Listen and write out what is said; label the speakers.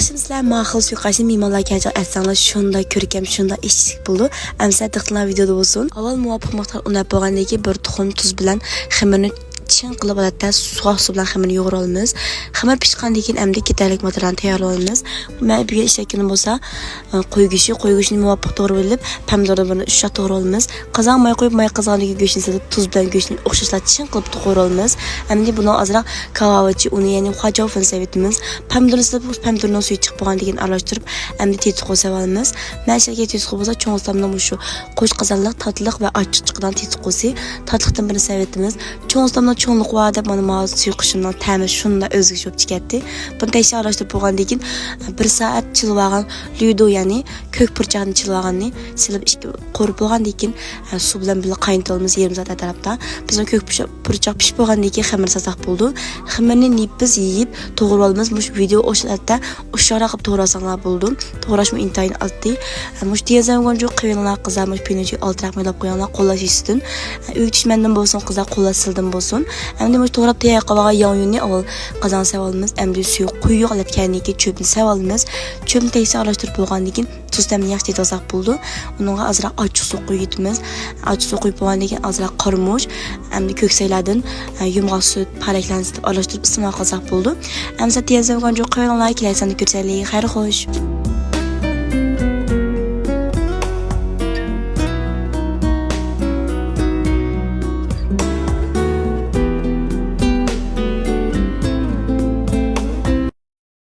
Speaker 1: Yaxshimizlar, mahsul suiqasini mehmonlarga aytsangiz shunda ko'rkam, shunda eshitib bo'ldi. Amsa diqqatlar videoda bo'lsin. Avval muvofiq miqdor unab bo'lgandan keyin bir tuxum tuz bilan xamirni chin qilib odatda suv bilan xamirni yo'g'ira olamiz. Xamir pishgandan keyin endi ketarlik materialni tayyorlab olamiz. Men bu yerga ishlatganim bo'lsa, qo'ygishni muvofiq to'g'ri bilib, pomidorni bilan 3 to'g'ri olamiz. Qozon may qo'yib, may qozoniga go'shtni solib, tuz bilan go'shtni o'xshashlar chin qilib to'g'ri olamiz. Endi buni ozroq kalavachi uni, ya'ni xajovni sevitimiz. Pomidorni solib, pomidorning suvi chiqib bo'lgandan keyin aralashtirib, endi tetik qo'yib olamiz. Men shunga tetik bo'lsa, cho'ng'iztamdan shu qo'sh qozonliq, tatliq va achchiqdan tetik qo'ysi, tatliqdan birini sevitimiz. Cho'ng'iztamdan cho'nliq va deb mana suyuqishimdan ta'mi shunda o'zgacha bo'lib chiqadi. Buni tayyor aralashtirib bo'lgandan keyin 1 soat chilvagan lyudo, ya'ni ko'k purchaqni chilvaganni silib qo'rib bo'lgandan keyin suv bilan birga qaynatamiz 20 soat atrofda. Bizning ko'k purchaq pishib bo'lgandan keyin xamir sasak bo'ldi. Xamirni biz yeyib to'g'ri olamiz. Mush video o'shalarda o'shara qilib to'g'rasanglar bo'ldi. To'g'rashmi intayin oddiy. Mush tezamgon jo'q qiyinlar qizlar mush pinochi oltiraq maylab qo'yinglar, qo'llash istin. Uyutishmandan bo'lsin, qizlar qo'llash sildim bo'lsin. Endi mush to'g'rab tayyor qilgan yog'ni avval qozon savolimiz, endi suv quyuq olayotgandan keyin cho'pni savolimiz. Cho'pni tayyor aralashtirib bo'lgandan keyin tuzdan yaxshi to'zaq bo'ldi. Unga ozroq ochiq suv qo'yibmiz. Ochiq suv qo'yib bo'lgandan keyin ozroq qarmosh, endi ko'ksaylardan yumg'oq sut, paraklantirib aralashtirib iste'mol qilsak bo'ldi. Endi tezamgon jo'q qiyinlar kelaysan ko'rsanglar, xayr xo'sh.